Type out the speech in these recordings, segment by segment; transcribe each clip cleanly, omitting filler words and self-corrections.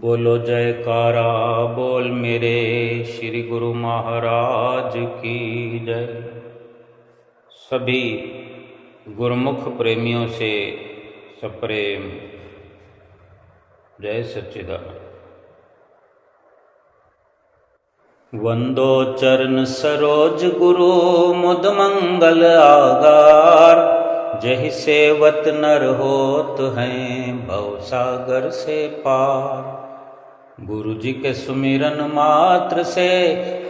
बोलो जयकारा बोल मेरे श्री गुरु महाराज की जय। सभी गुरुमुख प्रेमियों से सप्रेम जय सच्चिदानंद। वंदो चरण सरोज गुरु मुद मंगल आगार। जहि सेवत नर होत हैं भव सागर से पार। गुरु जी के सुमिरन मात्र से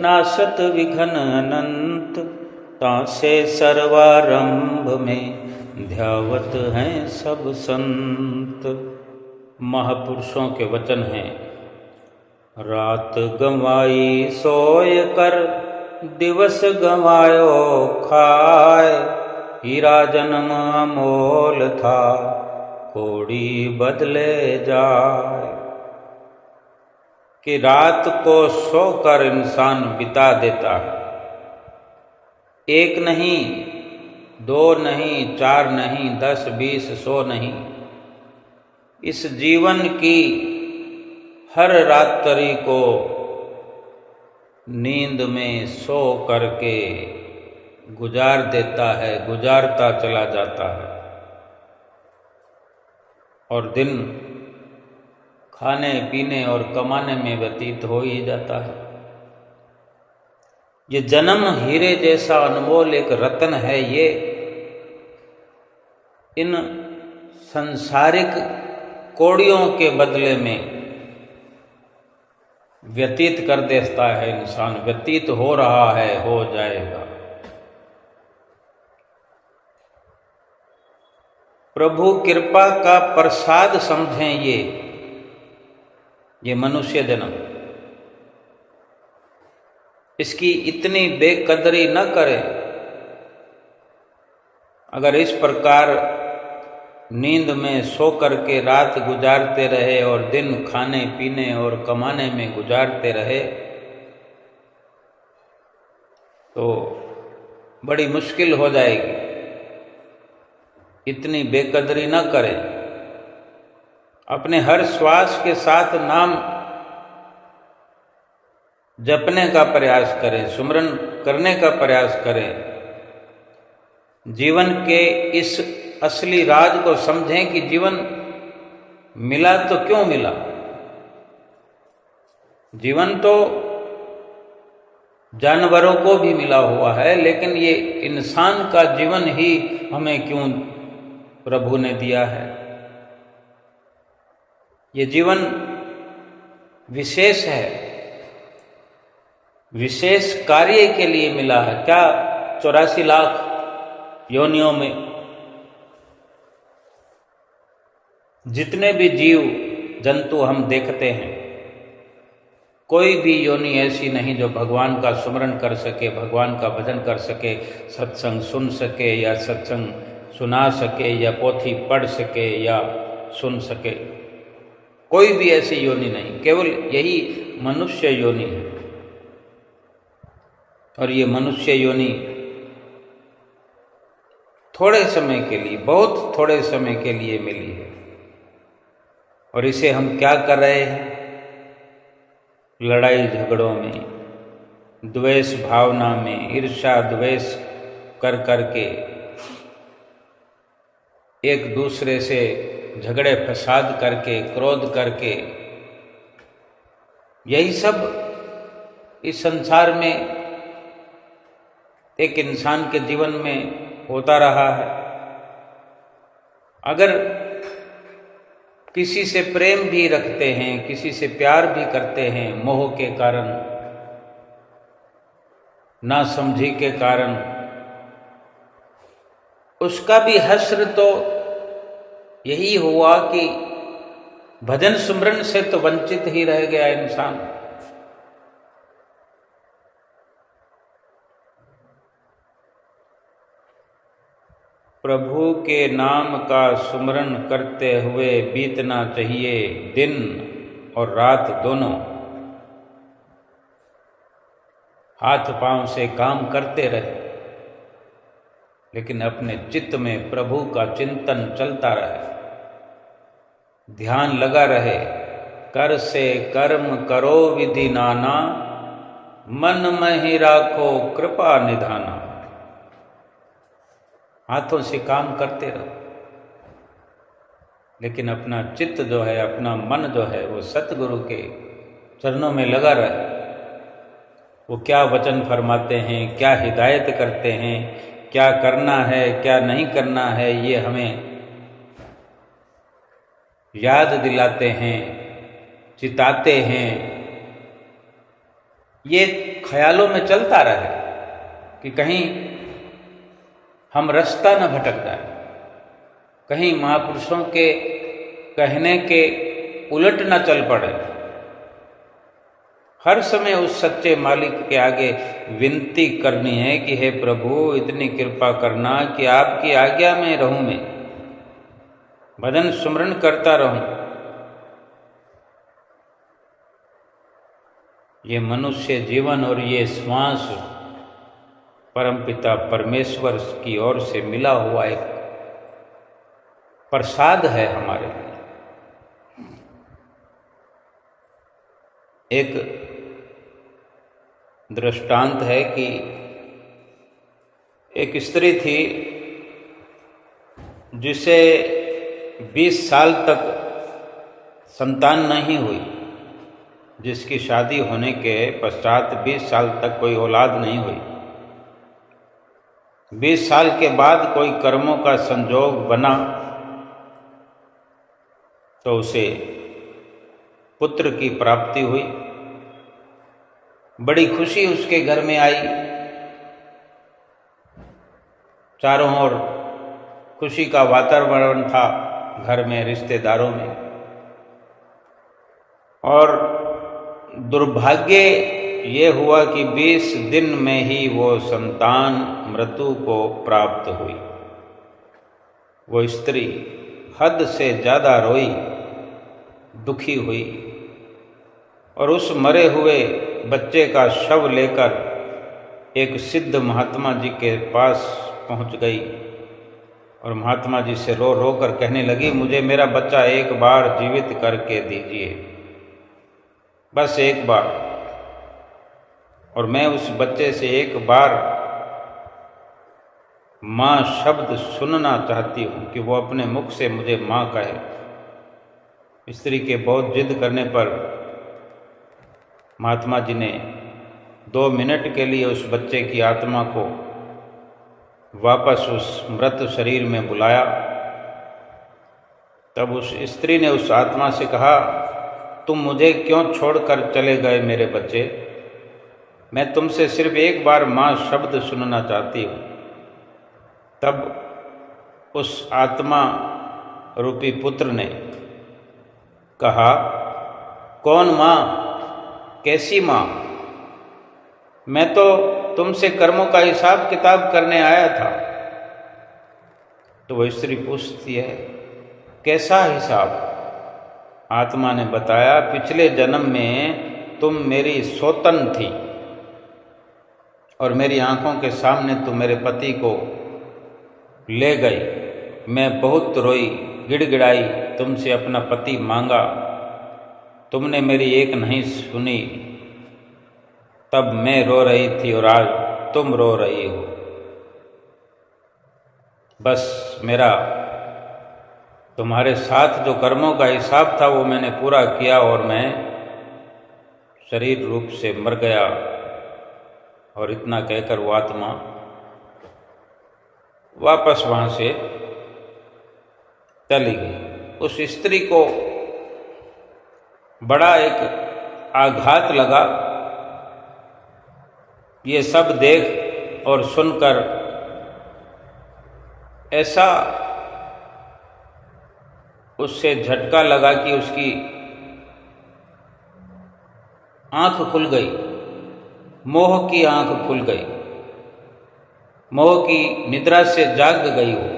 नाशत विघ्न अनंत। तासे सर्वारंभ में ध्यावत हैं सब संत। महापुरुषों के वचन हैं। रात गंवाई सोय कर दिवस गंवायो खाए। हीरा जन्म अमोल था कोड़ी बदले जाए। कि रात को सोकर इंसान बिता देता है। एक नहीं, दो नहीं, चार नहीं, 10, 20, 100 नहीं। इस जीवन की हर रात्रि को नींद में सो करके गुजार देता है, गुजारता चला जाता है। और दिन खाने पीने और कमाने में व्यतीत हो ही जाता है। ये जन्म हीरे जैसा अनमोल एक रत्न है। ये इन संसारिक कौड़ियों के बदले में व्यतीत कर देता है इंसान। व्यतीत हो रहा है, हो जाएगा। प्रभु कृपा का प्रसाद समझें ये मनुष्य जन्म। इसकी इतनी बेकदरी न करें। अगर इस प्रकार नींद में सो करके रात गुजारते रहे और दिन खाने पीने और कमाने में गुजारते रहे तो बड़ी मुश्किल हो जाएगी। इतनी बेकदरी न करें। अपने हर श्वास के साथ नाम जपने का प्रयास करें, सुमरन करने का प्रयास करें। जीवन के इस असली राज को समझें कि जीवन मिला तो क्यों मिला। जीवन तो जानवरों को भी मिला हुआ है, लेकिन ये इंसान का जीवन ही हमें क्यों प्रभु ने दिया है। ये जीवन विशेष है, विशेष कार्य के लिए मिला है। क्या 84 लाख योनियों में जितने भी जीव जंतु हम देखते हैं, कोई भी योनि ऐसी नहीं जो भगवान का सुमरन कर सके, भगवान का भजन कर सके, सत्संग सुन सके या सत्संग सुना सके या पोथी पढ़ सके या सुन सके। कोई भी ऐसी योनि नहीं, केवल यही मनुष्य योनि है। और ये मनुष्य योनि थोड़े समय के लिए, बहुत थोड़े समय के लिए मिली है। और इसे हम क्या कर रहे हैं? लड़ाई झगड़ों में, द्वेष भावना में, ईर्ष्या द्वेष कर करके एक दूसरे से झगड़े फसाद करके, क्रोध करके, यही सब इस संसार में एक इंसान के जीवन में होता रहा है। अगर किसी से प्रेम भी रखते हैं, किसी से प्यार भी करते हैं, मोह के कारण, नासमझी के कारण, उसका भी हश्र तो यही हुआ कि भजन सुमरन से तो वंचित ही रह गया इंसान। प्रभु के नाम का सुमरन करते हुए बीतना चाहिए दिन और रात दोनों। हाथ पांव से काम करते रहे, लेकिन अपने चित्त में प्रभु का चिंतन चलता रहे, ध्यान लगा रहे, कर से कर्म करो विधि नाना, मन में ही राखो कृपा निधाना। हाथों से काम करते रहो, लेकिन अपना चित्त जो है, अपना मन जो है, वो सतगुरु के चरणों में लगा रहे। वो क्या वचन फरमाते हैं, क्या हिदायत करते हैं, क्या करना है क्या नहीं करना है, ये हमें याद दिलाते हैं, चिताते हैं। ये ख्यालों में चलता रहे कि कहीं हम रास्ता न भटक जाए, कहीं महापुरुषों के कहने के उलट न चल पड़े। हर समय उस सच्चे मालिक के आगे विनती करनी है कि हे प्रभु, इतनी कृपा करना कि आपकी आज्ञा में रहूं, मैं भजन सुमरन करता रहूं। ये मनुष्य जीवन और ये श्वास परमपिता परमेश्वर की ओर से मिला हुआ एक प्रसाद है हमारे लिए। एक दृष्टांत है कि एक स्त्री थी जिसे 20 साल तक संतान नहीं हुई, जिसकी शादी होने के पश्चात 20 साल तक कोई औलाद नहीं हुई। 20 साल के बाद कोई कर्मों का संजोग बना तो उसे पुत्र की प्राप्ति हुई। बड़ी खुशी उसके घर में आई, चारों ओर खुशी का वातावरण था घर में, रिश्तेदारों में। और दुर्भाग्य ये हुआ कि 20 दिन में ही वो संतान मृत्यु को प्राप्त हुई। वो स्त्री हद से ज़्यादा रोई, दुखी हुई और उस मरे हुए बच्चे का शव लेकर एक सिद्ध महात्मा जी के पास पहुंच गई और महात्मा जी से रो रो कर कहने लगी, मुझे मेरा बच्चा एक बार जीवित करके दीजिए, बस एक बार। और मैं उस बच्चे से एक बार माँ शब्द सुनना चाहती हूँ कि वो अपने मुख से मुझे माँ कहे। स्त्री के बहुत जिद करने पर महात्मा जी ने 2 मिनट के लिए उस बच्चे की आत्मा को वापस उस मृत शरीर में बुलाया। तब उस स्त्री ने उस आत्मा से कहा, तुम मुझे क्यों छोड़कर चले गए मेरे बच्चे? मैं तुमसे सिर्फ एक बार माँ शब्द सुनना चाहती हूँ। तब उस आत्मा रूपी पुत्र ने कहा, कौन माँ, कैसी माँ? मैं तो तुमसे कर्मों का हिसाब किताब करने आया था। तो वह स्त्री पूछती है, कैसा हिसाब? आत्मा ने बताया, पिछले जन्म में तुम मेरी सौतन थी और मेरी आंखों के सामने तुम मेरे पति को ले गई। मैं बहुत रोई, गिड़गिड़ाई, तुमसे अपना पति मांगा, तुमने मेरी एक नहीं सुनी। तब मैं रो रही थी और आज तुम रो रही हो। बस मेरा तुम्हारे साथ जो कर्मों का हिसाब था वो मैंने पूरा किया और मैं शरीर रूप से मर गया। और इतना कहकर वो आत्मा वापस वहाँ से चली गई। उस स्त्री को बड़ा एक आघात लगा। ये सब देख और सुनकर ऐसा उससे झटका लगा कि उसकी आंख खुल गई, मोह की आंख खुल गई, मोह की निद्रा से जाग गई वो।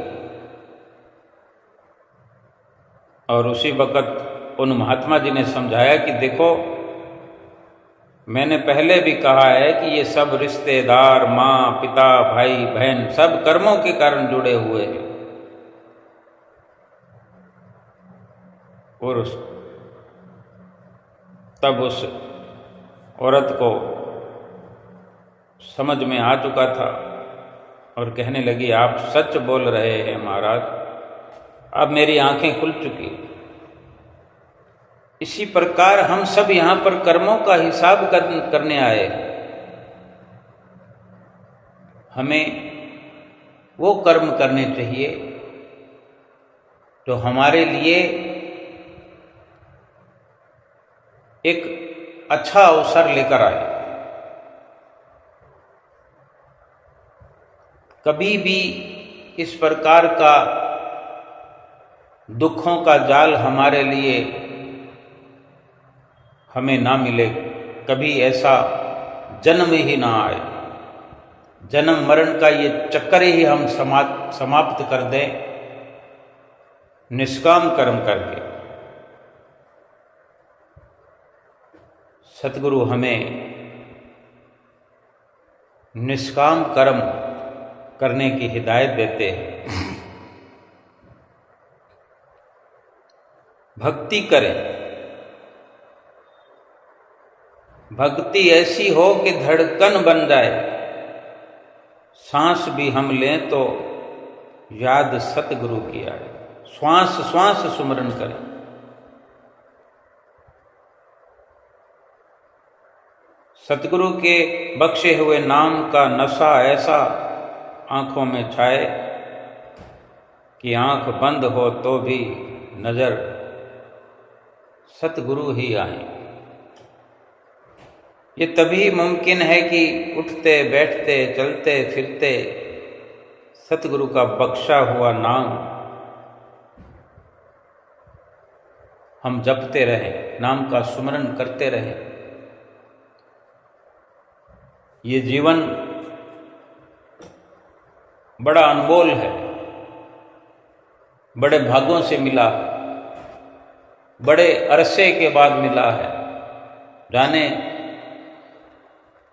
और उसी वक्त उन महात्मा जी ने समझाया कि देखो, मैंने पहले भी कहा है कि ये सब रिश्तेदार, माँ, पिता, भाई, बहन, सब कर्मों के कारण जुड़े हुए हैं। और तब उस औरत को समझ में आ चुका था और कहने लगी, आप सच बोल रहे हैं महाराज, अब मेरी आंखें खुल चुकी। इसी प्रकार हम सब यहाँ पर कर्मों का हिसाब करने आए। हमें वो कर्म करने चाहिए जो हमारे लिए एक अच्छा अवसर लेकर आए। कभी भी इस प्रकार का दुखों का जाल हमारे लिए हमें ना मिले, कभी ऐसा जन्म ही ना आए। जन्म मरण का ये चक्कर ही हम समाप्त कर दें निष्काम कर्म करके। सतगुरु हमें निष्काम कर्म करने की हिदायत देते हैं। भक्ति करें, भक्ति ऐसी हो कि धड़कन बन जाए। सांस भी हम लें तो याद सतगुरु की आए। श्वास श्वास सुमरन करें। सतगुरु के बख्शे हुए नाम का नशा ऐसा आंखों में छाए कि आंख बंद हो तो भी नजर सतगुरु ही आए। ये तभी मुमकिन है कि उठते बैठते चलते फिरते सतगुरु का बख्शा हुआ नाम हम जपते रहें, नाम का सुमरन करते रहें। ये जीवन बड़ा अनमोल है, बड़े भागों से मिला, बड़े अरसे के बाद मिला है। जाने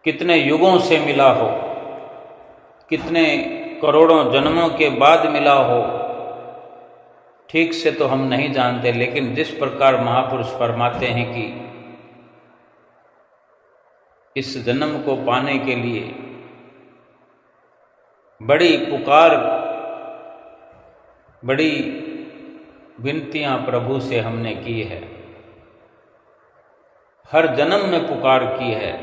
कितने युगों से मिला हो, कितने करोड़ों जन्मों के बाद मिला हो, ठीक से तो हम नहीं जानते। लेकिन जिस प्रकार महापुरुष फरमाते हैं कि इस जन्म को पाने के लिए बड़ी पुकार, बड़ी विनतियां प्रभु से हमने की है, हर जन्म में पुकार की है,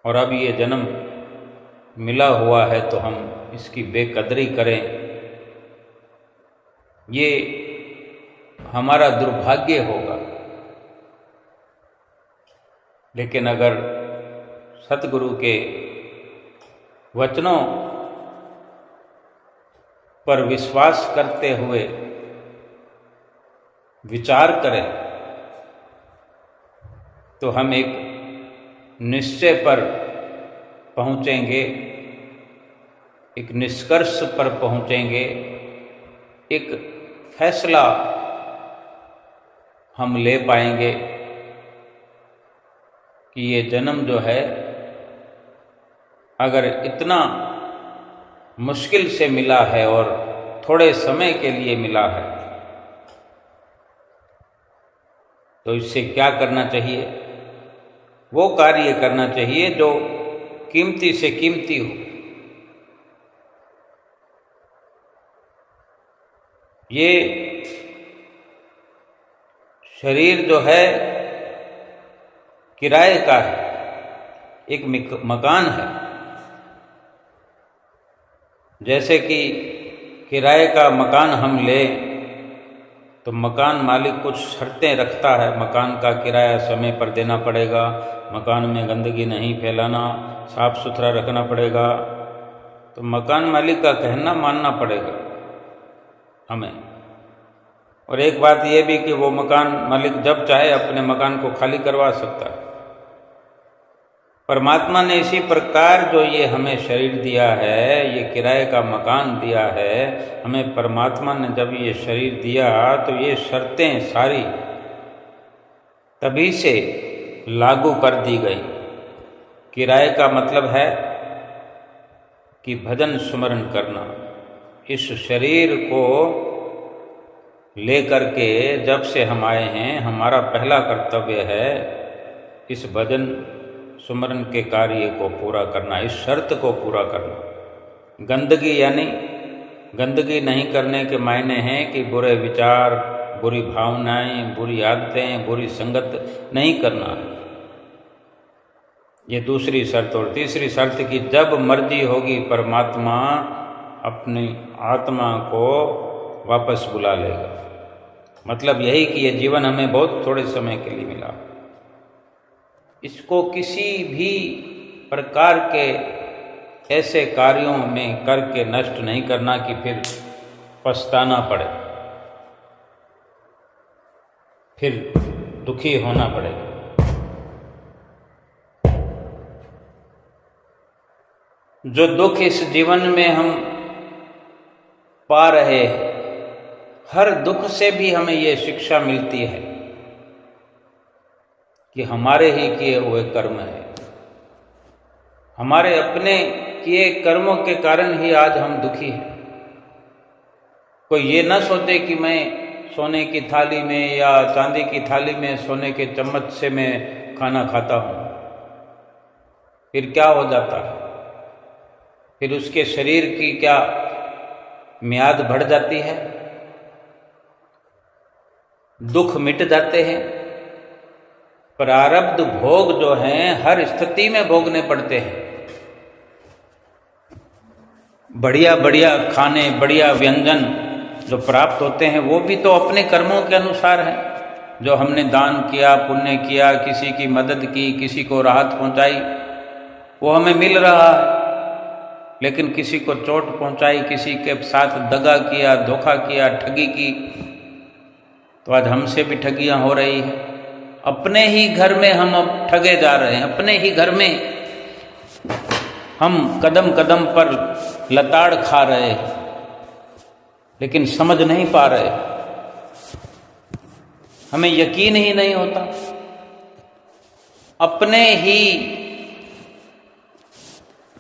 और अब ये जन्म मिला हुआ है तो हम इसकी बेकदरी करें, ये हमारा दुर्भाग्य होगा। लेकिन अगर सतगुरु के वचनों पर विश्वास करते हुए विचार करें तो हम एक निश्चय पर पहुँचेंगे, एक निष्कर्ष पर पहुँचेंगे, एक फैसला हम ले पाएंगे कि ये जन्म जो है अगर इतना मुश्किल से मिला है और थोड़े समय के लिए मिला है तो इससे क्या करना चाहिए? वो कार्य करना चाहिए जो कीमती से कीमती हो। ये शरीर जो है किराए का है, एक मकान है। जैसे कि किराए का मकान हम लें तो मकान मालिक कुछ शर्तें रखता है। मकान का किराया समय पर देना पड़ेगा, मकान में गंदगी नहीं फैलाना, साफ सुथरा रखना पड़ेगा। तो मकान मालिक का कहना मानना पड़ेगा हमें। और एक बात यह भी कि वो मकान मालिक जब चाहे अपने मकान को खाली करवा सकता है। परमात्मा ने इसी प्रकार जो ये हमें शरीर दिया है, ये किराए का मकान दिया है, हमें परमात्मा ने जब ये शरीर दिया तो ये शर्तें सारी तभी से लागू कर दी गई। किराए का मतलब है कि भजन सुमरन करना। इस शरीर को ले करके जब से हम आए हैं, हमारा पहला कर्तव्य है इस भजन सुमरन के कार्य को पूरा करना, इस शर्त को पूरा करना। गंदगी यानी गंदगी नहीं करने के मायने हैं कि बुरे विचार, बुरी भावनाएं, बुरी आदतें, बुरी संगत नहीं करना है, ये दूसरी शर्त। और तीसरी शर्त कि जब मर्जी होगी परमात्मा अपनी आत्मा को वापस बुला लेगा। मतलब यही कि ये जीवन हमें बहुत थोड़े समय के लिए मिला, इसको किसी भी प्रकार के ऐसे कार्यों में करके नष्ट नहीं करना कि फिर पछताना पड़े, फिर दुखी होना पड़े। जो दुख इस जीवन में हम पा रहे हैं, हर दुख से भी हमें ये शिक्षा मिलती है कि हमारे ही किए हुए कर्म है, हमारे अपने किए कर्मों के कारण ही आज हम दुखी हैं। कोई ये ना सोचे कि मैं सोने की थाली में या चांदी की थाली में सोने के चम्मच से मैं खाना खाता हूँ, फिर क्या हो जाता है? फिर उसके शरीर की क्या मियाद बढ़ जाती है, दुख मिट जाते हैं। प्रारब्ध भोग जो हैं हर स्थिति में भोगने पड़ते हैं। बढ़िया बढ़िया खाने, बढ़िया व्यंजन जो प्राप्त होते हैं वो भी तो अपने कर्मों के अनुसार हैं। जो हमने दान किया, पुण्य किया, किसी की मदद की, किसी को राहत पहुंचाई, वो हमें मिल रहा है। लेकिन किसी को चोट पहुंचाई, किसी के साथ दगा किया, धोखा किया, ठगी की, तो आज हमसे भी ठगियां हो रही हैं। अपने ही घर में हम अब ठगे जा रहे हैं, अपने ही घर में हम कदम कदम पर लताड़ खा रहे हैं, लेकिन समझ नहीं पा रहे। हमें यकीन ही नहीं होता। अपने ही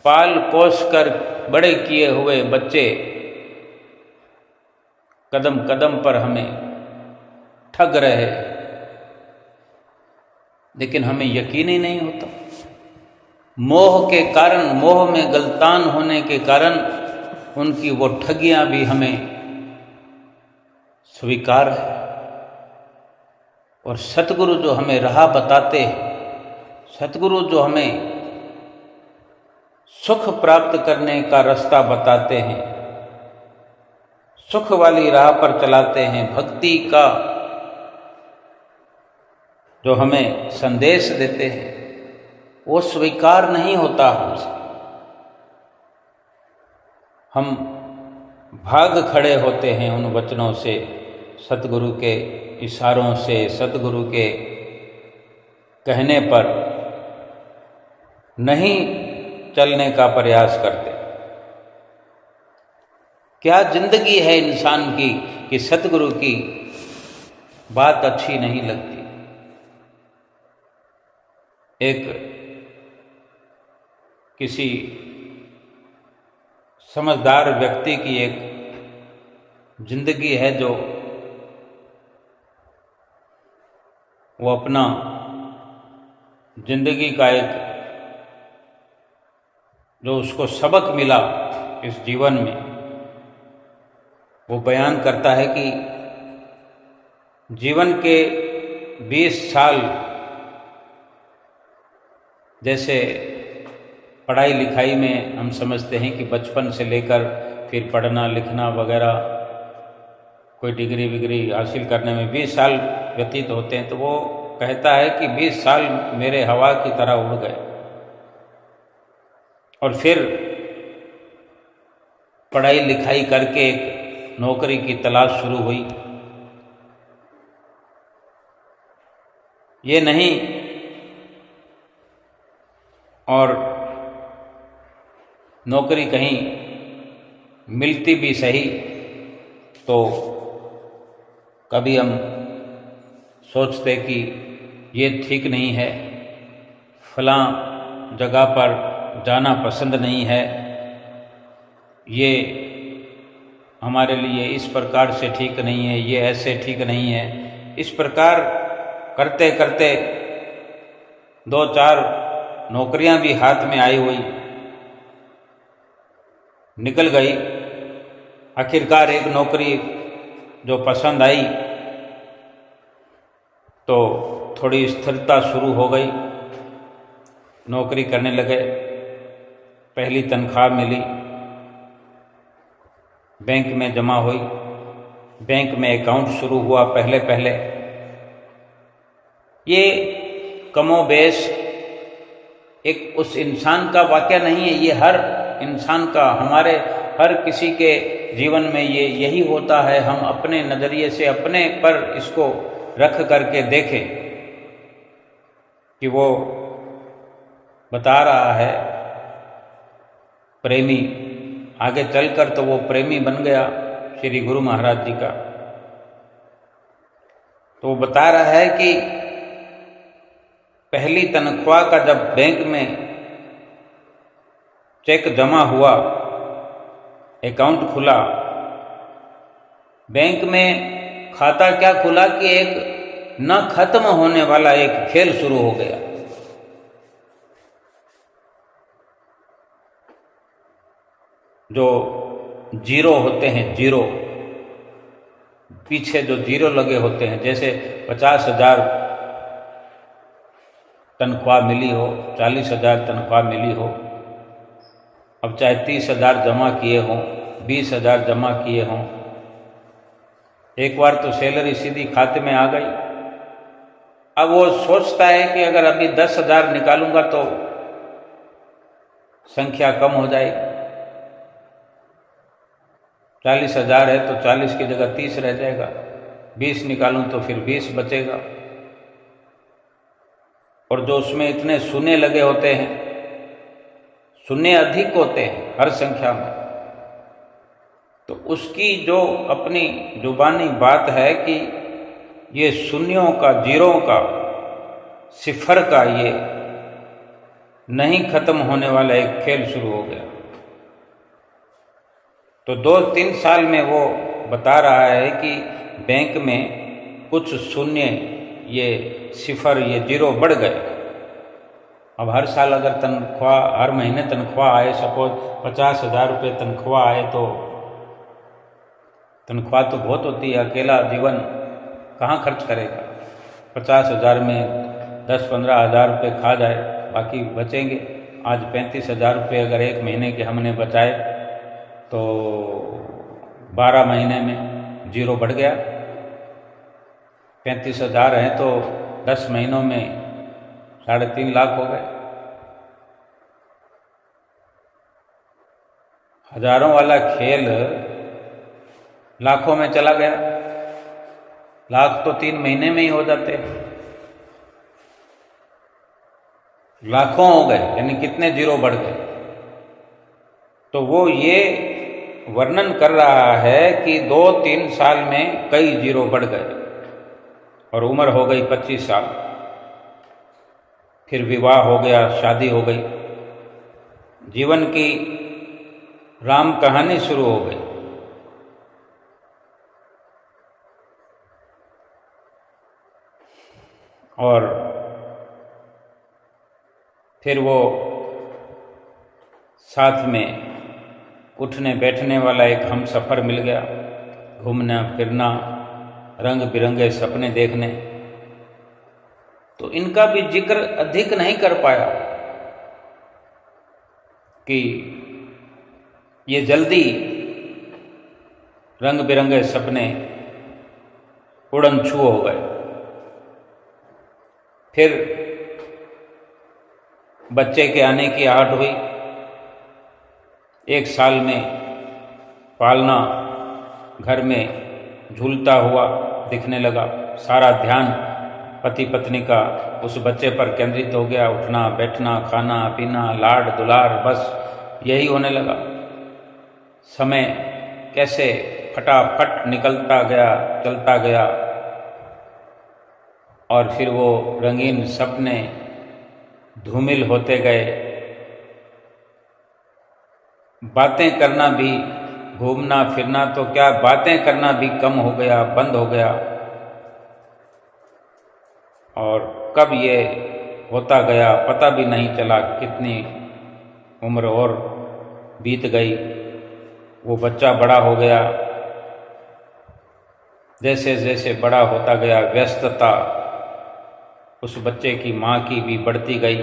पाल पोस कर बड़े किए हुए बच्चे कदम कदम पर हमें ठग रहे, लेकिन हमें यकीन ही नहीं होता। मोह के कारण, मोह में गलतान होने के कारण उनकी वो ठगियां भी हमें स्वीकार है। और सतगुरु जो हमें राह बताते हैं, सतगुरु जो हमें सुख प्राप्त करने का रास्ता बताते हैं, सुख वाली राह पर चलाते हैं, भक्ति का जो हमें संदेश देते हैं, वो स्वीकार नहीं होता हमसे। हम भाग खड़े होते हैं उन वचनों से, सतगुरु के इशारों से, सतगुरु के कहने पर नहीं चलने का प्रयास करते। क्या जिंदगी है इंसान की कि सतगुरु की बात अच्छी नहीं लगती। एक किसी समझदार व्यक्ति की एक जिंदगी है जो वो अपना जिंदगी का एक जो उसको सबक मिला इस जीवन में, वो बयान करता है कि जीवन के 20 साल जैसे पढ़ाई लिखाई में हम समझते हैं कि बचपन से लेकर फिर पढ़ना लिखना वगैरह, कोई डिग्री विग्री हासिल करने में 20 साल व्यतीत होते हैं, तो वो कहता है कि 20 साल मेरे हवा की तरह उड़ गए। और फिर पढ़ाई लिखाई करके एक नौकरी की तलाश शुरू हुई। ये नहीं, और नौकरी कहीं मिलती भी सही तो कभी हम सोचते कि ये ठीक नहीं है, फलां जगह पर जाना पसंद नहीं है, ये हमारे लिए इस प्रकार से ठीक नहीं है, ये ऐसे ठीक नहीं है। इस प्रकार करते करते 2-4 नौकरियां भी हाथ में आई हुई निकल गई। आखिरकार एक नौकरी जो पसंद आई तो थोड़ी स्थिरता शुरू हो गई, नौकरी करने लगे, पहली तनख्वाह मिली, बैंक में जमा हुई, बैंक में अकाउंट शुरू हुआ। पहले पहले ये कमोबेश एक उस इंसान का वाक़या नहीं है, ये हर इंसान का, हमारे हर किसी के जीवन में ये यही होता है। हम अपने नज़रिए से अपने पर इसको रख करके देखें कि वो बता रहा है प्रेमी, आगे चलकर तो वो प्रेमी बन गया श्री गुरु महाराज जी का। तो वो बता रहा है कि पहली तनख्वाह का जब बैंक में चेक जमा हुआ, अकाउंट खुला, बैंक में खाता क्या खुला कि एक न खत्म होने वाला एक खेल शुरू हो गया। जो जीरो होते हैं, जीरो पीछे जो जीरो लगे होते हैं, जैसे 50,000 तनख्वाह मिली हो, 40,000 तनख्वाह मिली हो, अब चाहे 30,000 जमा किए हों, 20,000 जमा किए हों, एक बार तो सैलरी सीधी खाते में आ गई। अब वो सोचता है कि अगर अभी 10,000 निकालूंगा तो संख्या कम हो जाएगी, 40,000 है तो 40 की जगह 30 रह जाएगा, 20 निकालूं तो फिर 20 बचेगा। और जो उसमें इतने शून्य लगे होते हैं, शून्य अधिक होते हैं हर संख्या में, तो उसकी जो अपनी जुबानी बात है कि ये शून्यों का, जीरो का, सिफर का ये नहीं खत्म होने वाला एक खेल शुरू हो गया। तो 2-3 साल में वो बता रहा है कि बैंक में कुछ शून्य, ये सिफर, ये जीरो बढ़ गए। अब हर साल अगर तनख्वाह, हर महीने तनख्वाह आए, सपोज 50,000 रुपये तनख्वाह आए, तो तनख्वाह तो बहुत होती है, अकेला जीवन कहाँ खर्च करेगा। 50,000 में 10-15 हज़ार रुपये खा जाए, बाकी बचेंगे। आज 35,000 रुपये अगर एक महीने के हमने बचाए तो 12 महीने में जीरो बढ़ गया। 35,000 हैं तो 10 महीनों में 3.5 लाख हो गए। हजारों वाला खेल लाखों में चला गया। लाख तो 3 महीने में ही हो जाते, लाखों हो गए, यानी कितने जीरो बढ़ गए। तो वो ये वर्णन कर रहा है कि 2-3 साल में कई जीरो बढ़ गए और उम्र हो गई 25 साल। फिर विवाह हो गया, शादी हो गई, जीवन की राम कहानी शुरू हो गई। और फिर वो साथ में उठने बैठने वाला एक हम सफ़र मिल गया, घूमना फिरना, रंग बिरंगे सपने देखने। तो इनका भी जिक्र अधिक नहीं कर पाया कि ये जल्दी रंग बिरंगे सपने उड़न छू हो गए। फिर बच्चे के आने की आहट हुई। 1 साल में पालना घर में झूलता हुआ दिखने लगा। सारा ध्यान पति पत्नी का उस बच्चे पर केंद्रित हो गया। उठना बैठना, खाना पीना, लाड दुलार, बस यही होने लगा। समय कैसे फटाफट निकलता गया, चलता गया। और फिर वो रंगीन सपने धूमिल होते गए। बातें करना भी घूमना फिरना तो क्या, बातें करना भी कम हो गया, बंद हो गया। और कब ये होता गया पता भी नहीं चला, कितनी उम्र और बीत गई। वो बच्चा बड़ा हो गया, जैसे जैसे बड़ा होता गया व्यस्तता उस बच्चे की माँ की भी बढ़ती गई।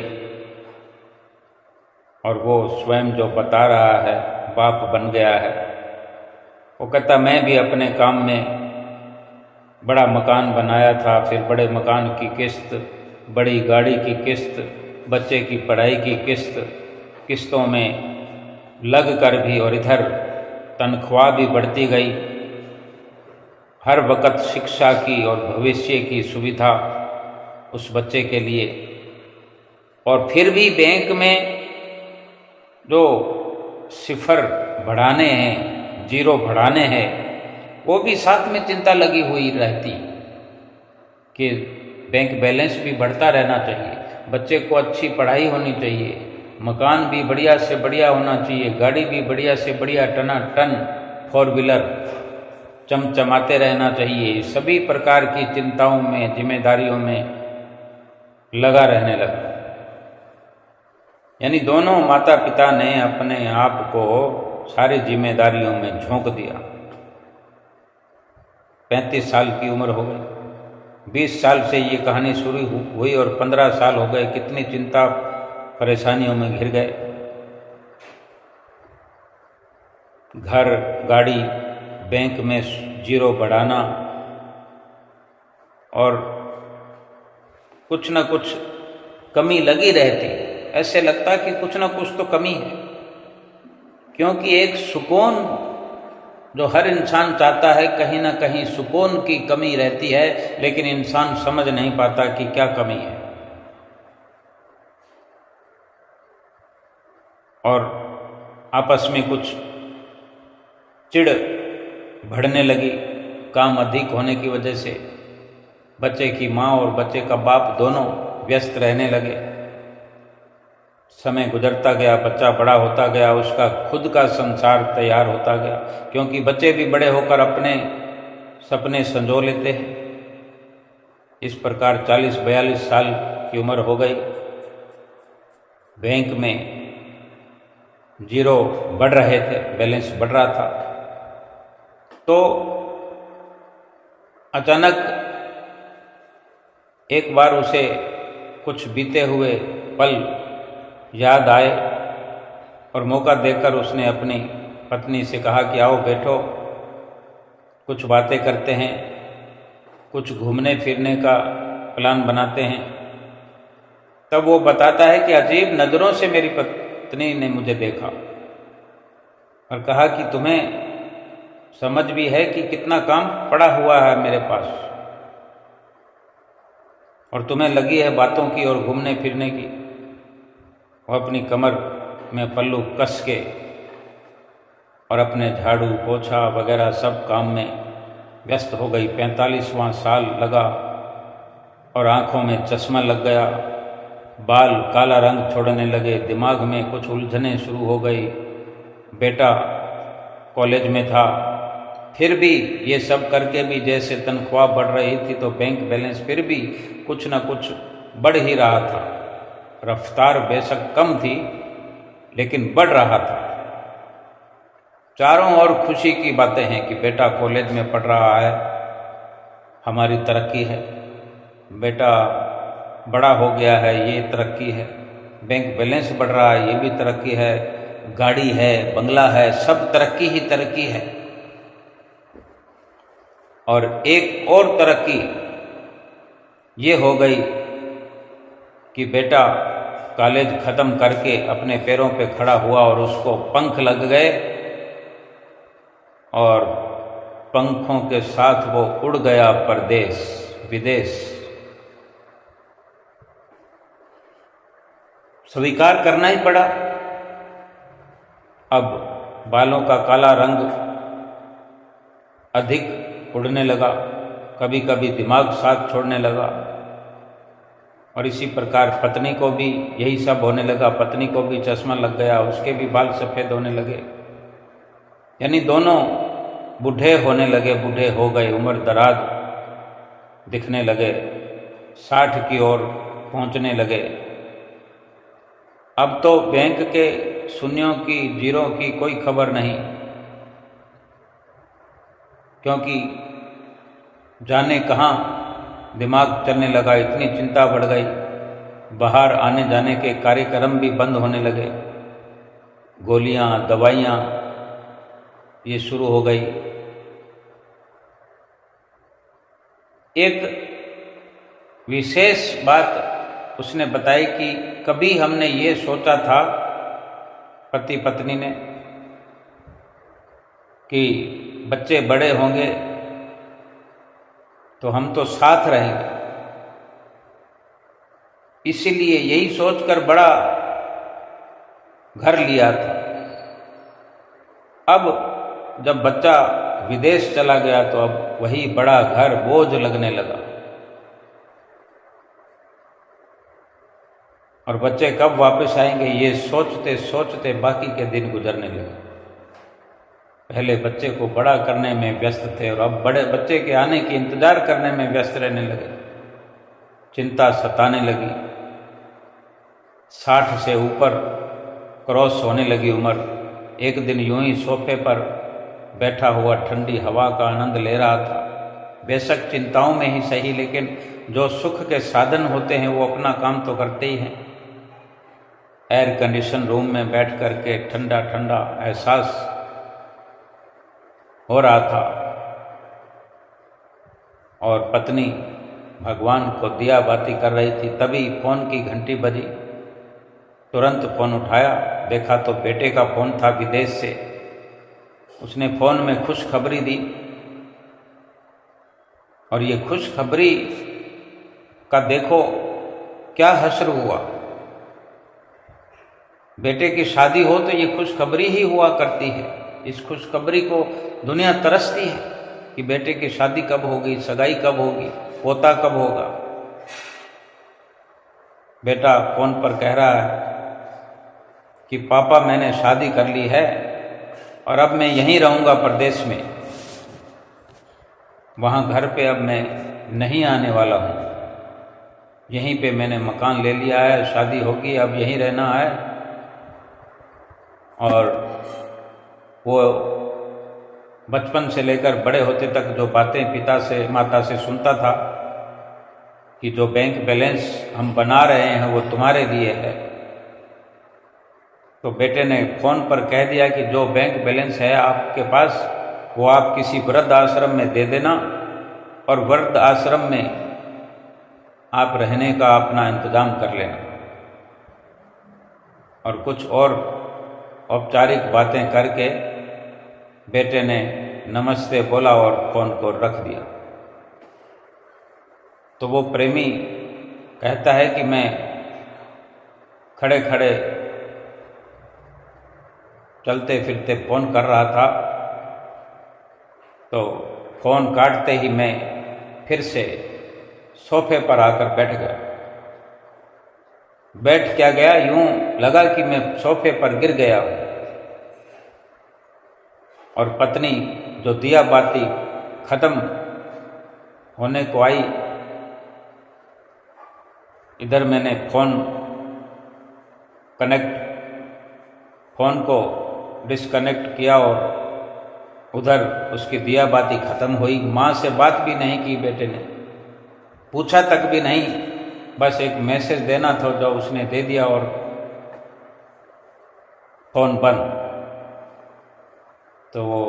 और वो स्वयं जो बता रहा है, बाप बन गया है। वो कहता मैं भी अपने काम में बड़ा मकान बनाया था, फिर बड़े मकान की किस्त, बड़ी गाड़ी की किस्त, बच्चे की पढ़ाई की किस्त, किस्तों में लग कर भी, और इधर तनख्वाह भी बढ़ती गई। हर वक्त शिक्षा की और भविष्य की सुविधा उस बच्चे के लिए। और फिर भी बैंक में जो सिफर बढ़ाने हैं, जीरो बढ़ाने हैं, वो भी साथ में चिंता लगी हुई रहती कि बैंक बैलेंस भी बढ़ता रहना चाहिए, बच्चे को अच्छी पढ़ाई होनी चाहिए, मकान भी बढ़िया से बढ़िया होना चाहिए, गाड़ी भी बढ़िया से बढ़िया टनाटन 4 व्हीलर चमचमाते रहना चाहिए। सभी प्रकार की चिंताओं में, जिम्मेदारियों में लगा रहने लगा। यानी दोनों माता पिता ने अपने आप को सारी जिम्मेदारियों में झोंक दिया। 35 साल की उम्र हो गई, 20 साल से ये कहानी शुरू हुई और 15 साल हो गए, कितनी चिंता परेशानियों में घिर गए। घर, गाड़ी, बैंक में जीरो बढ़ाना, और कुछ न कुछ कमी लगी रहती। ऐसे लगता कि कुछ न कुछ तो कमी है, क्योंकि एक सुकून जो हर इंसान चाहता है, कहीं ना कहीं सुकून की कमी रहती है, लेकिन इंसान समझ नहीं पाता कि क्या कमी है। और आपस में कुछ चिढ़ बढ़ने लगी काम अधिक होने की वजह से। बच्चे की माँ और बच्चे का बाप दोनों व्यस्त रहने लगे। समय गुजरता गया, बच्चा बड़ा होता गया, उसका खुद का संसार तैयार होता गया, क्योंकि बच्चे भी बड़े होकर अपने सपने संजो लेते हैं। इस प्रकार 40-42 साल की उम्र हो गई। बैंक में जीरो बढ़ रहे थे, बैलेंस बढ़ रहा था। तो अचानक एक बार उसे कुछ बीते हुए पल याद आए, और मौका देकर उसने अपनी पत्नी से कहा कि आओ बैठो, कुछ बातें करते हैं, कुछ घूमने फिरने का प्लान बनाते हैं। तब वो बताता है कि अजीब नज़रों से मेरी पत्नी ने मुझे देखा और कहा कि तुम्हें समझ भी है कि कितना काम पड़ा हुआ है मेरे पास, और तुम्हें लगी है बातों की और घूमने फिरने की। वो अपनी कमर में पल्लू कस के और अपने झाड़ू पोछा वगैरह सब काम में व्यस्त हो गई। 45वां साल लगा और आँखों में चश्मा लग गया, बाल काला रंग छोड़ने लगे, दिमाग में कुछ उलझने शुरू हो गई। बेटा कॉलेज में था, फिर भी ये सब करके भी जैसे तनख्वाह बढ़ रही थी तो बैंक बैलेंस फिर भी कुछ न कुछ बढ़ ही रहा था। रफ्तार बेशक कम थी लेकिन बढ़ रहा था। चारों ओर खुशी की बातें हैं कि बेटा कॉलेज में पढ़ रहा है, हमारी तरक्की है, बेटा बड़ा हो गया है, ये तरक्की है, बैंक बैलेंस बढ़ रहा है, ये भी तरक्की है, गाड़ी है, बंगला है, सब तरक्की ही तरक्की है। और एक और तरक्की ये हो गई कि बेटा कॉलेज ख़त्म करके अपने पैरों पे खड़ा हुआ और उसको पंख लग गए, और पंखों के साथ वो उड़ गया परदेश विदेश। स्वीकार करना ही पड़ा। अब बालों का काला रंग अधिक उड़ने लगा, कभी कभी दिमाग साथ छोड़ने लगा, और इसी प्रकार पत्नी को भी यही सब होने लगा। पत्नी को भी चश्मा लग गया, उसके भी बाल सफ़ेद होने लगे। यानी दोनों बूढ़े होने लगे, बूढ़े हो गए, उम्र दराज दिखने लगे, 60 की ओर पहुंचने लगे। अब तो बैंक के शून्यों की, जीरो की कोई खबर नहीं, क्योंकि जाने कहाँ दिमाग चलने लगा, इतनी चिंता बढ़ गई। बाहर आने जाने के कार्यक्रम भी बंद होने लगे, गोलियां, दवाइयाँ ये शुरू हो गई। एक विशेष बात उसने बताई कि कभी हमने ये सोचा था, पति पत्नी ने, कि बच्चे बड़े होंगे तो हम तो साथ रहेंगे, इसीलिए यही सोचकर बड़ा घर लिया था। अब जब बच्चा विदेश चला गया तो अब वही बड़ा घर बोझ लगने लगा, और बच्चे कब वापस आएंगे ये सोचते सोचते बाकी के दिन गुजरने लगे। पहले बच्चे को बड़ा करने में व्यस्त थे और अब बड़े बच्चे के आने की इंतजार करने में व्यस्त रहने लगे। चिंता सताने लगी, 60 से ऊपर क्रॉस होने लगी उम्र। एक दिन यूं ही सोफे पर बैठा हुआ ठंडी हवा का आनंद ले रहा था, बेशक चिंताओं में ही सही, लेकिन जो सुख के साधन होते हैं वो अपना काम तो करते ही हैं। एयर कंडीशन रूम में बैठ करके ठंडा ठंडा एहसास हो रहा था, और पत्नी भगवान को दिया बाती कर रही थी। तभी फोन की घंटी बजी, तुरंत फोन उठाया, देखा तो बेटे का फोन था विदेश से। उसने फोन में खुशखबरी दी, और ये खुशखबरी का देखो क्या हश्र हुआ। बेटे की शादी हो तो ये खुशखबरी ही हुआ करती है। इस खुशखबरी को दुनिया तरसती है कि बेटे की शादी कब होगी, सगाई कब होगी, पोता कब होगा। बेटा फोन पर कह रहा है कि पापा मैंने शादी कर ली है और अब मैं यहीं रहूँगा प्रदेश में, वहाँ घर पे अब मैं नहीं आने वाला हूँ। यहीं पे मैंने मकान ले लिया है, शादी होगी, अब यहीं रहना है। और वो बचपन से लेकर बड़े होते तक जो बातें पिता से माता से सुनता था कि जो बैंक बैलेंस हम बना रहे हैं वो तुम्हारे लिए है, तो बेटे ने फ़ोन पर कह दिया कि जो बैंक बैलेंस है आपके पास वो आप किसी वृद्ध आश्रम में दे देना, और वृद्ध आश्रम में आप रहने का अपना इंतज़ाम कर लेना। और कुछ और औपचारिक बातें करके बेटे ने नमस्ते बोला और फ़ोन को रख दिया। तो वो प्रेमी कहता है कि मैं खड़े खड़े चलते फिरते फ़ोन कर रहा था, तो फ़ोन काटते ही मैं फिर से सोफे पर आकर बैठ गया। बैठ क्या गया, यूं लगा कि मैं सोफे पर गिर गया हूँ। और पत्नी जो दिया बाती खत्म होने को आई, इधर मैंने फ़ोन को डिस्कनेक्ट किया और उधर उसकी दिया बाती खत्म हुई। माँ से बात भी नहीं की बेटे ने, पूछा तक भी नहीं, बस एक मैसेज देना था जो उसने दे दिया और फ़ोन बंद। तो वो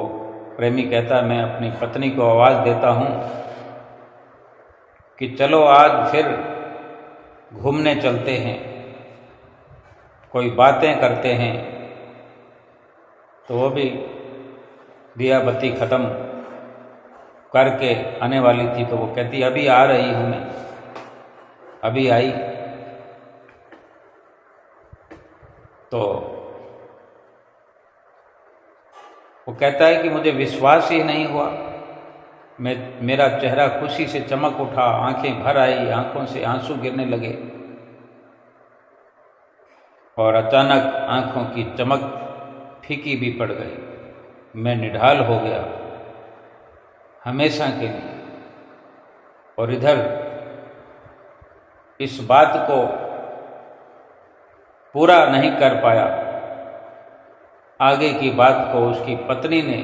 प्रेमी कहता मैं अपनी पत्नी को आवाज़ देता हूँ कि चलो आज फिर घूमने चलते हैं, कोई बातें करते हैं। तो वो भी दिया बत्ती ख़त्म करके आने वाली थी, तो वो कहती अभी आ रही हूँ मैं। अभी आई तो वो कहता है कि मुझे विश्वास ही नहीं हुआ, मेरा चेहरा खुशी से चमक उठा, आंखें भर आई, आंखों से आंसू गिरने लगे, और अचानक आंखों की चमक फीकी भी पड़ गई। मैं निढाल हो गया हमेशा के लिए। और इधर इस बात को पूरा नहीं कर पाया, आगे की बात को उसकी पत्नी ने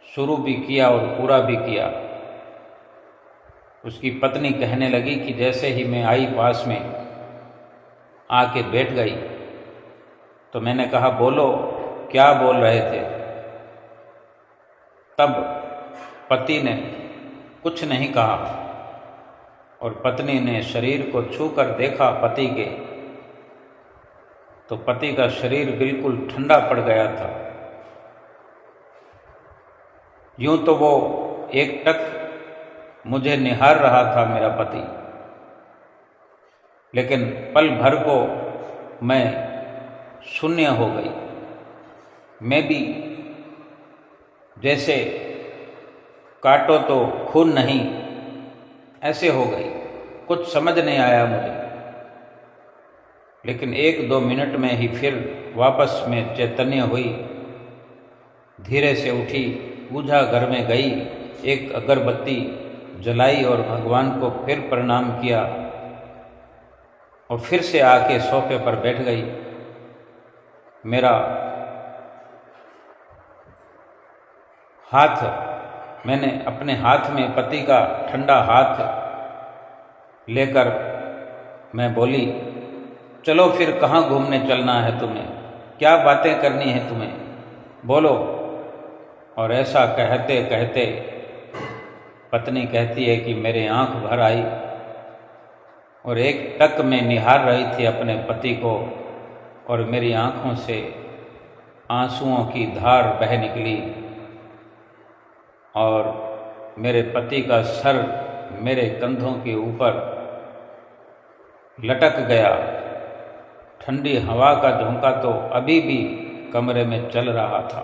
शुरू भी किया और पूरा भी किया। उसकी पत्नी कहने लगी कि जैसे ही मैं आई पास में आके बैठ गई तो मैंने कहा बोलो क्या बोल रहे थे। तब पति ने कुछ नहीं कहा और पत्नी ने शरीर को छूकर देखा पति के, तो पति का शरीर बिल्कुल ठंडा पड़ गया था। यूं तो वो एक टक मुझे निहार रहा था मेरा पति, लेकिन पल भर को मैं शून्य हो गई। मैं भी जैसे काटो तो खून नहीं ऐसे हो गई, कुछ समझ नहीं आया मुझे। लेकिन 1-2 मिनट में ही फिर वापस में चैतन्य हुई, धीरे से उठी, बूझा घर में गई, एक अगरबत्ती जलाई और भगवान को फिर प्रणाम किया और फिर से आके सोफे पर बैठ गई। मेरा हाथ, मैंने अपने हाथ में पति का ठंडा हाथ लेकर मैं बोली, चलो फिर कहाँ घूमने चलना है तुम्हें, क्या बातें करनी है तुम्हें, बोलो। और ऐसा कहते कहते पत्नी कहती है कि मेरे आंख भर आई और एक टक में निहार रही थी अपने पति को और मेरी आंखों से आंसुओं की धार बह निकली और मेरे पति का सर मेरे कंधों के ऊपर लटक गया। ठंडी हवा का झोंका तो अभी भी कमरे में चल रहा था।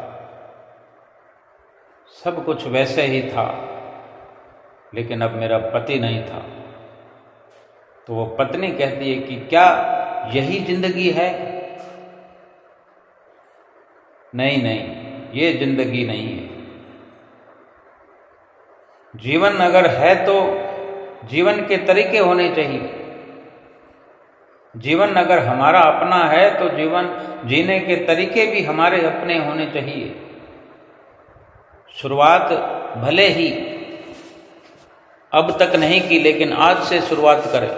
सब कुछ वैसे ही था, लेकिन अब मेरा पति नहीं था। तो वो पत्नी कहती है कि क्या यही जिंदगी है? नहीं नहीं, ये जिंदगी नहीं है। जीवन अगर है तो जीवन के तरीके होने चाहिए। जीवन अगर हमारा अपना है तो जीवन जीने के तरीके भी हमारे अपने होने चाहिए। शुरुआत भले ही अब तक नहीं की, लेकिन आज से शुरुआत करें।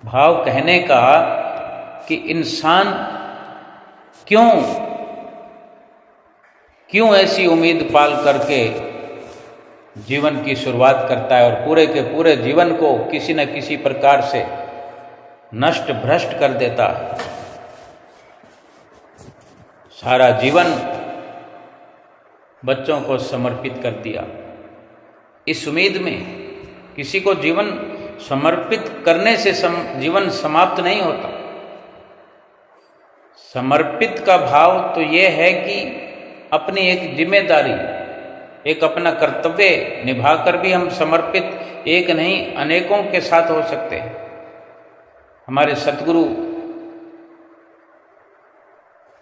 भाव कहने का कि इंसान क्यों ऐसी उम्मीद पाल करके जीवन की शुरुआत करता है और पूरे के पूरे जीवन को किसी न किसी प्रकार से नष्ट भ्रष्ट कर देता है। सारा जीवन बच्चों को समर्पित कर दिया इस उम्मीद में। किसी को जीवन समर्पित करने से जीवन समाप्त नहीं होता। समर्पित का भाव तो ये है कि अपनी एक जिम्मेदारी, एक अपना कर्तव्य निभाकर भी हम समर्पित एक नहीं अनेकों के साथ हो सकते हैं। हमारे सतगुरु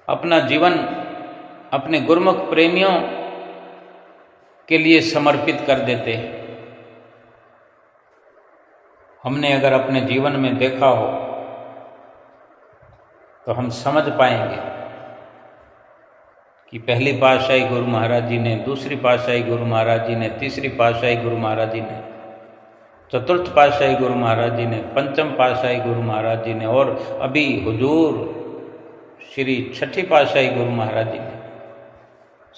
अपना जीवन अपने गुरुमुख प्रेमियों के लिए समर्पित कर देते हैं। हमने अगर अपने जीवन में देखा हो तो हम समझ पाएंगे कि पहली पातशाही गुरु महाराज जी ने, दूसरी पातशाही गुरु महाराज जी ने, तीसरी पातशाही गुरु महाराज जी ने, चतुर्थ पातशाही गुरु महाराज जी ने, पंचम पातशाही गुरु महाराज जी ने और अभी हुजूर श्री छठी पातशाही गुरु महाराज जी ने,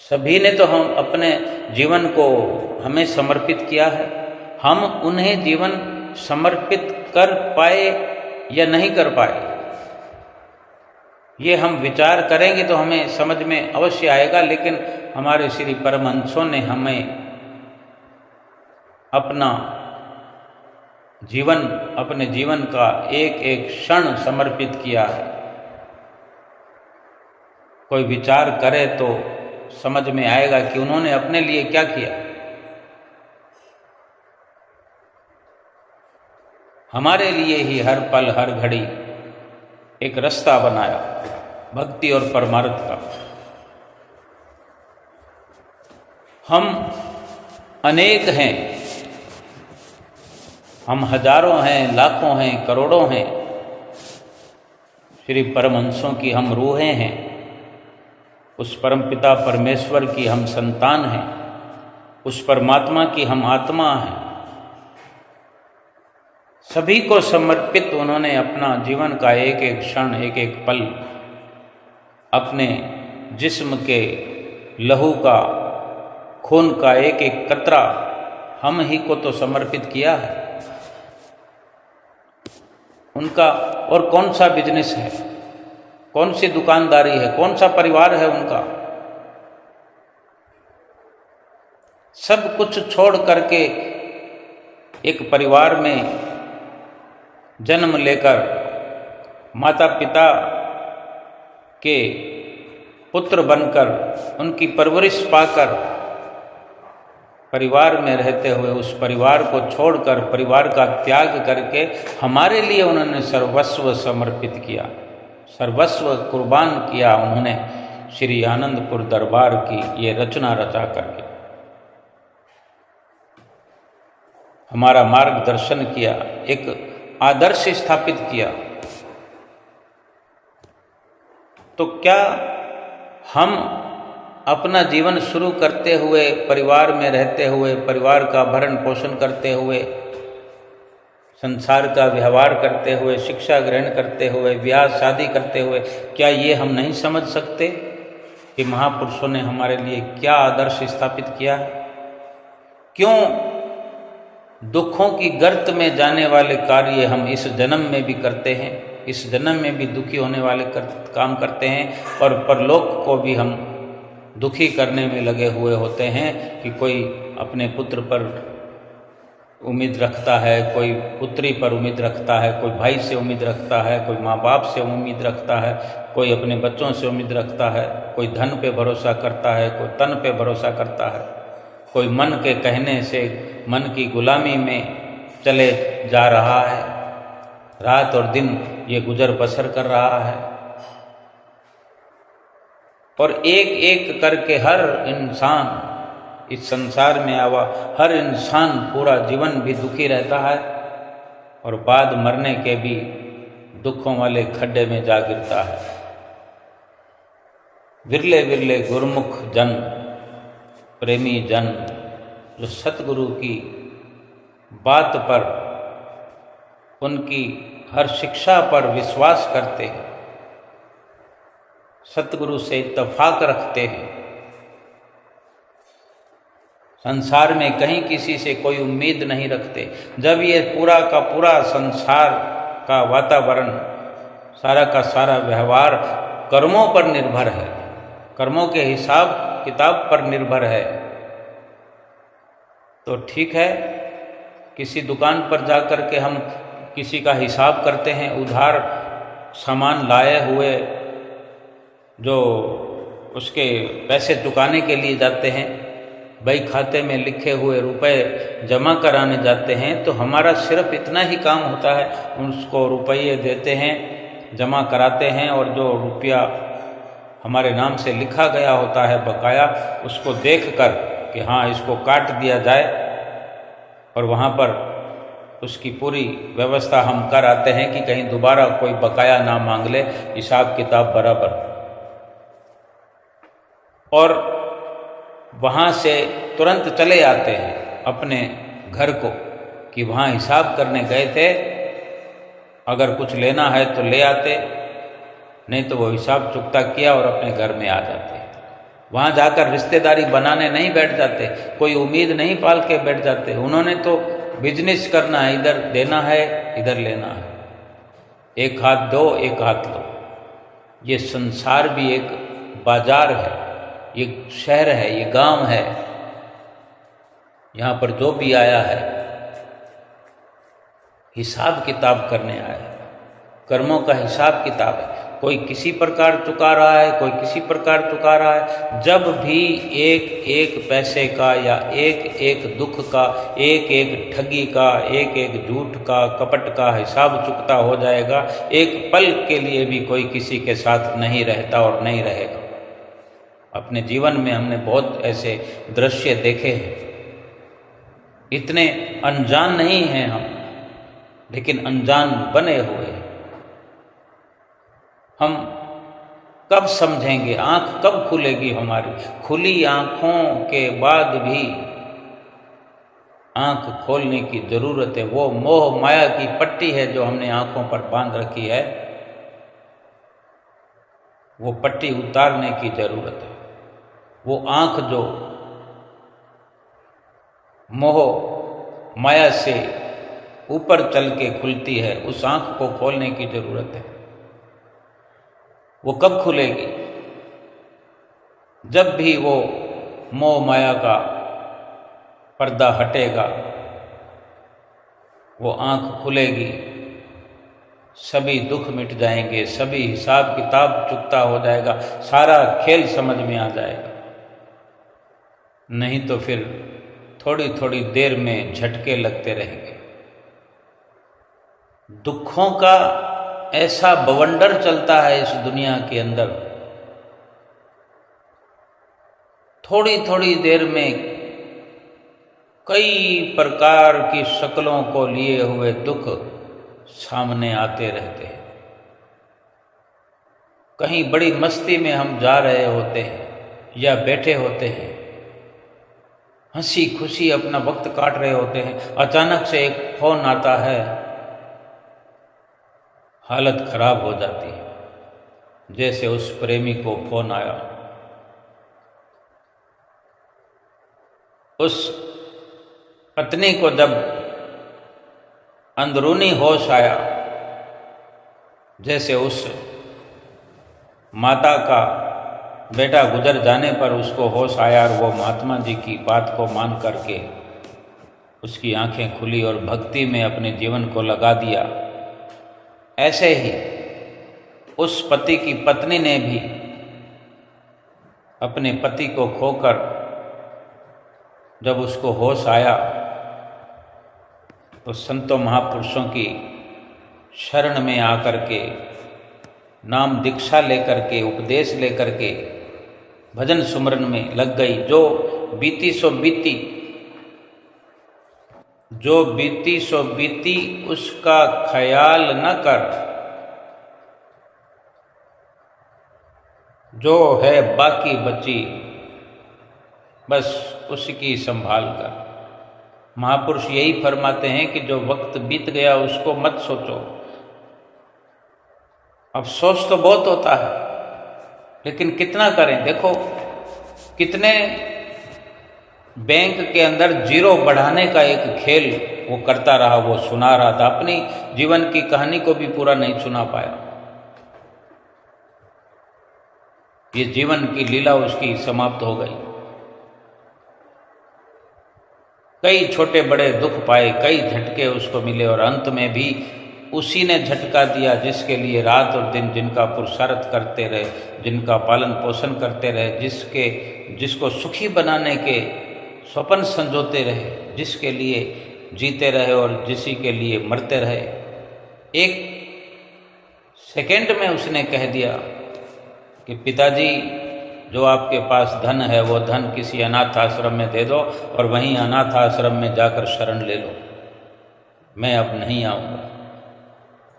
सभी ने तो हम अपने जीवन को हमें समर्पित किया है। हम उन्हें जीवन समर्पित कर पाए या नहीं कर पाए, ये हम विचार करेंगे तो हमें समझ में अवश्य आएगा। लेकिन हमारे श्री परमहंसों ने हमें अपना जीवन, अपने जीवन का एक एक क्षण समर्पित किया है। कोई विचार करे तो समझ में आएगा कि उन्होंने अपने लिए क्या किया। हमारे लिए ही हर पल हर घड़ी एक रास्ता बनाया भक्ति और परमार्थ का। हम अनेक हैं, हम हजारों हैं, लाखों हैं, करोड़ों हैं। श्री परमहंसों की हम रूहें हैं, उस परमपिता परमेश्वर की हम संतान हैं, उस परमात्मा की हम आत्मा हैं। सभी को समर्पित उन्होंने अपना जीवन का एक एक क्षण, एक एक पल अपने जिस्म के लहू का, खून का एक एक कतरा हम ही को तो समर्पित किया है। उनका और कौन सा बिजनेस है, कौन सी दुकानदारी है, कौन सा परिवार है उनका? सब कुछ छोड़ करके एक परिवार में जन्म लेकर माता पिता के पुत्र बनकर उनकी परवरिश पाकर परिवार में रहते हुए उस परिवार को छोड़कर, परिवार का त्याग करके हमारे लिए उन्होंने सर्वस्व समर्पित किया, सर्वस्व कुर्बान किया उन्होंने श्री आनंदपुर दरबार की ये रचना रचा करके। हमारा मार्गदर्शन किया, एक आदर्श स्थापित किया। तो क्या हम अपना जीवन शुरू करते हुए, परिवार में रहते हुए, परिवार का भरण पोषण करते हुए, संसार का व्यवहार करते हुए, शिक्षा ग्रहण करते हुए, ब्याह शादी करते हुए, क्या ये हम नहीं समझ सकते कि महापुरुषों ने हमारे लिए क्या आदर्श स्थापित किया है? क्यों दुखों की गर्त में जाने वाले कार्य हम इस जन्म में भी करते हैं, इस जन्म में भी दुखी होने वाले काम करते हैं, और परलोक को भी हम दुखी करने में लगे हुए होते हैं कि कोई अपने पुत्र पर उम्मीद रखता है, कोई पुत्री पर उम्मीद रखता है, कोई भाई से उम्मीद रखता है, कोई माँ बाप से उम्मीद रखता है, कोई अपने बच्चों से उम्मीद रखता है, कोई धन पे भरोसा करता है, कोई तन पे भरोसा करता है, कोई मन के कहने से मन की गुलामी में चले जा रहा है, रात और दिन ये गुजर बसर कर रहा है। और एक एक करके हर इंसान इस संसार में आवा, हर इंसान पूरा जीवन भी दुखी रहता है और बाद मरने के भी दुखों वाले खड्डे में जा गिरता है। विरले विरले गुरुमुख जन, प्रेमी जन, जो सतगुरु की बात पर, उनकी हर शिक्षा पर विश्वास करते हैं, सतगुरु से इत्तेफाक रखते हैं, संसार में कहीं किसी से कोई उम्मीद नहीं रखते। जब ये पूरा का पूरा संसार का वातावरण, सारा का सारा व्यवहार कर्मों पर निर्भर है, कर्मों के हिसाब किताब पर निर्भर है, तो ठीक है किसी दुकान पर जाकर के हम किसी का हिसाब करते हैं, उधार सामान लाए हुए जो उसके पैसे चुकाने के लिए जाते हैं, भाई खाते में लिखे हुए रुपए जमा कराने जाते हैं, तो हमारा सिर्फ इतना ही काम होता है, उसको रुपये देते हैं, जमा कराते हैं, और जो रुपया हमारे नाम से लिखा गया होता है बकाया, उसको देखकर कि हाँ इसको काट दिया जाए, और वहाँ पर उसकी पूरी व्यवस्था हम कर आते हैं कि कहीं दोबारा कोई बकाया ना मांग ले, हिसाब किताब बराबर। और वहाँ से तुरंत चले आते हैं अपने घर को कि वहाँ हिसाब करने गए थे, अगर कुछ लेना है तो ले आते, नहीं तो वो हिसाब चुकता किया और अपने घर में आ जाते। वहाँ जाकर रिश्तेदारी बनाने नहीं बैठ जाते, कोई उम्मीद नहीं पाल के बैठ जाते। उन्होंने तो बिजनेस करना है, इधर देना है इधर लेना है, एक हाथ दो एक हाथ लो। ये संसार भी एक बाजार है, ये शहर है, ये गांव है, यहाँ पर जो भी आया है हिसाब किताब करने आया है, कर्मों का हिसाब किताब है। कोई किसी प्रकार चुका रहा है, कोई किसी प्रकार चुका रहा है। जब भी एक एक पैसे का या एक एक दुख का, एक एक ठगी का, एक एक झूठ का, कपट का हिसाब चुकता हो जाएगा, एक पल के लिए भी कोई किसी के साथ नहीं रहता और नहीं रहेगा। अपने जीवन में हमने बहुत ऐसे दृश्य देखे हैं। इतने अनजान नहीं हैं हम, लेकिन अनजान बने हुए हैं। हम कब समझेंगे, आंख कब खुलेगी हमारी? खुली आंखों के बाद भी आंख खोलने की जरूरत है। वो मोह माया की पट्टी है जो हमने आंखों पर बांध रखी है, वो पट्टी उतारने की जरूरत है। वो आंख जो मोह माया से ऊपर चल के खुलती है, उस आंख को खोलने की जरूरत है। वो कब खुलेगी? जब भी वो मोह माया का पर्दा हटेगा, वो आंख खुलेगी, सभी दुख मिट जाएंगे, सभी हिसाब किताब चुकता हो जाएगा, सारा खेल समझ में आ जाएगा। नहीं तो फिर थोड़ी थोड़ी देर में झटके लगते रहेंगे। दुखों का ऐसा बवंडर चलता है इस दुनिया के अंदर, थोड़ी थोड़ी देर में कई प्रकार की शक्लों को लिए हुए दुख सामने आते रहते हैं। कहीं बड़ी मस्ती में हम जा रहे होते हैं या बैठे होते हैं, हंसी खुशी अपना वक्त काट रहे होते हैं, अचानक से एक फोन आता है, हालत खराब हो जाती है। जैसे उस प्रेमी को फोन आया, उस पत्नी को जब अंदरूनी होश आया, जैसे उस माता का बेटा गुजर जाने पर उसको होश आया और वो महात्मा जी की बात को मान करके उसकी आंखें खुली और भक्ति में अपने जीवन को लगा दिया। ऐसे ही उस पति की पत्नी ने भी अपने पति को खोकर जब उसको होश आया तो संतों महापुरुषों की शरण में आकर के, नाम दीक्षा लेकर के, उपदेश लेकर के भजन सुमरन में लग गई। जो बीती सो बीती, जो बीती सो बीती, उसका ख्याल न कर, जो है बाकी बची बस उसकी संभाल कर। महापुरुष यही फरमाते हैं कि जो वक्त बीत गया उसको मत सोचो। अफसोस तो बहुत होता है, लेकिन कितना करें? देखो कितने बैंक के अंदर जीरो बढ़ाने का एक खेल वो करता रहा, वो सुना रहा था, अपनी जीवन की कहानी को भी पूरा नहीं सुना पाया। ये जीवन की लीला उसकी समाप्त हो गई। कई छोटे बड़े दुख पाए, कई झटके उसको मिले और अंत में भी उसी ने झटका दिया जिसके लिए रात और दिन जिनका पुरुषार्थ करते रहे, जिनका पालन पोषण करते रहे, जिसको सुखी बनाने के स्वप्न संजोते रहे, जिसके लिए जीते रहे और जिसी के लिए मरते रहे। एक सेकंड में उसने कह दिया कि पिताजी, जो आपके पास धन है वो धन किसी अनाथ आश्रम में दे दो और वहीं अनाथ आश्रम में जाकर शरण ले लो, मैं अब नहीं आऊँगा।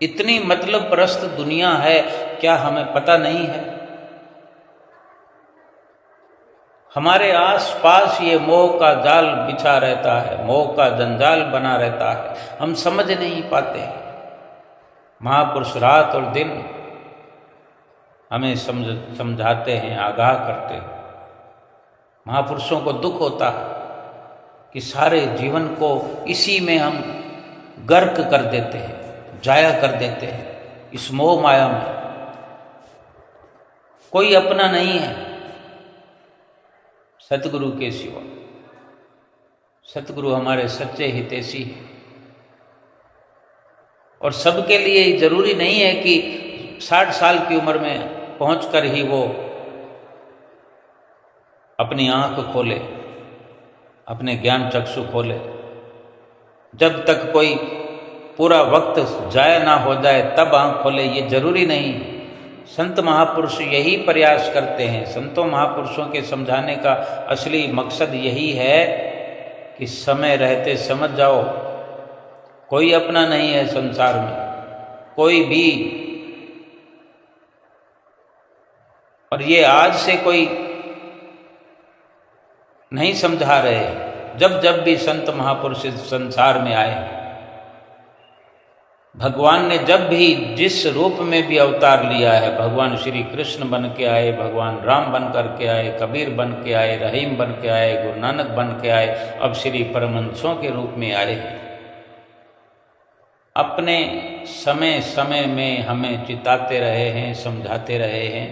इतनी मतलब परस्त दुनिया है, क्या हमें पता नहीं है? हमारे आसपास ये मोह का जाल बिछा रहता है, मोह का जंजाल बना रहता है, हम समझ नहीं पाते। महापुरुष रात और दिन हमें समझाते हैं, आगाह करते हैं। महापुरुषों को दुख होता है कि सारे जीवन को इसी में हम गर्क कर देते हैं, जाया कर देते हैं, इस मोह माया में। कोई अपना नहीं है सतगुरु के सिवा। सतगुरु हमारे सच्चे हितैषी हैं और सबके लिए जरूरी नहीं है कि 60 साल की उम्र में पहुंचकर ही वो अपनी आंख खोले, अपने ज्ञान चक्षु खोले। जब तक कोई पूरा वक्त जाया ना हो जाए तब आंख खोले, ये जरूरी नहीं। संत महापुरुष यही प्रयास करते हैं। संतों महापुरुषों के समझाने का असली मकसद यही है कि समय रहते समझ जाओ, कोई अपना नहीं है संसार में, कोई भी। और ये आज से कोई नहीं समझा रहे। जब जब भी संत महापुरुष इस संसार में आए, भगवान ने जब भी जिस रूप में भी अवतार लिया है, भगवान श्री कृष्ण बन के आए, भगवान राम बन कर के आए, कबीर बन के आए, रहीम बन के आए, गुरु नानक बन के आए, अब श्री परमहंसों के रूप में आए हैं। अपने समय समय में हमें चिताते रहे हैं, समझाते रहे हैं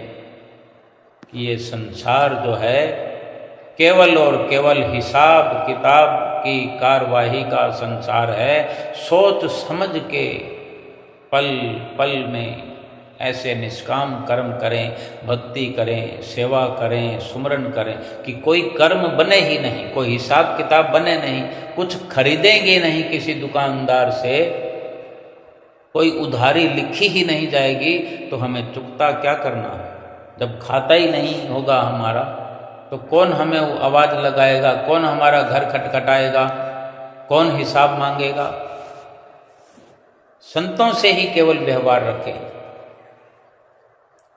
कि ये संसार जो है केवल और केवल हिसाब किताब की कार्यवाही का संसार है। सोच समझ के पल पल में ऐसे निष्काम कर्म करें, भक्ति करें, सेवा करें, सुमरन करें कि कोई कर्म बने ही नहीं, कोई हिसाब किताब बने नहीं, कुछ खरीदेंगे नहीं किसी दुकानदार से, कोई उधारी लिखी ही नहीं जाएगी, तो हमें चुकता क्या करना है? जब खाता ही नहीं होगा हमारा, तो कौन हमें आवाज़ लगाएगा, कौन हमारा घर खटखटाएगा, कौन हिसाब मांगेगा? संतों से ही केवल व्यवहार रखें।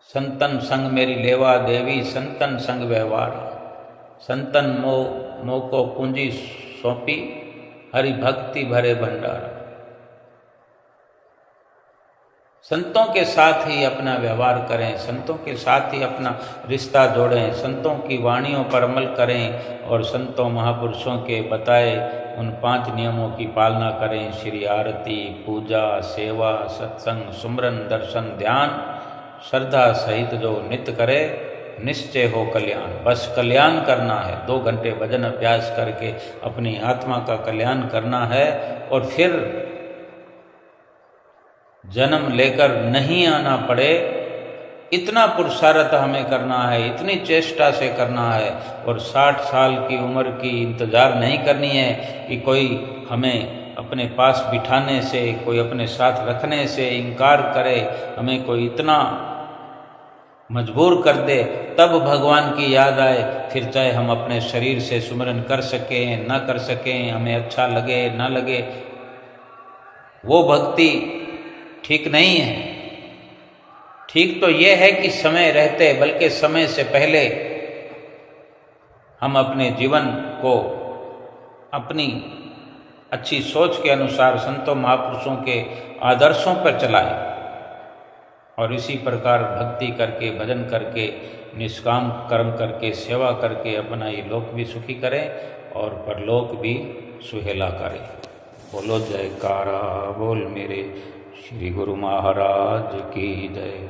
संतन संग मेरी लेवा देवी, संतन संग व्यवहार, संतन मोह को पूंजी सौंपी, हरि भक्ति भरे भंडार। संतों के साथ ही अपना व्यवहार करें, संतों के साथ ही अपना रिश्ता जोड़ें, संतों की वाणियों पर अमल करें और संतों महापुरुषों के बताए उन 5 नियमों की पालना करें। श्री आरती, पूजा, सेवा, सत्संग, सुमरन, दर्शन, ध्यान श्रद्धा सहित जो नित्य करे, निश्चय हो कल्याण। बस कल्याण करना है। 2 घंटे भजन अभ्यास करके अपनी आत्मा का कल्याण करना है और फिर जन्म लेकर नहीं आना पड़े, इतना पुरुषार्थ हमें करना है, इतनी चेष्टा से करना है। और 60 साल की उम्र की इंतज़ार नहीं करनी है कि कोई हमें अपने पास बिठाने से, कोई अपने साथ रखने से इनकार करे, हमें कोई इतना मजबूर कर दे, तब भगवान की याद आए। फिर चाहे हम अपने शरीर से सुमरन कर सकें ना कर सकें, हमें अच्छा लगे ना लगे, वो भक्ति ठीक नहीं है। ठीक तो ये है कि समय रहते, बल्कि समय से पहले हम अपने जीवन को अपनी अच्छी सोच के अनुसार संतों महापुरुषों के आदर्शों पर चलाएं और इसी प्रकार भक्ति करके, भजन करके, निष्काम कर्म करके, सेवा करके अपना ये लोक भी सुखी करें और परलोक भी सुहेला करें। बोलो जयकारा बोल मेरे श्री गुरु महाराज की जय।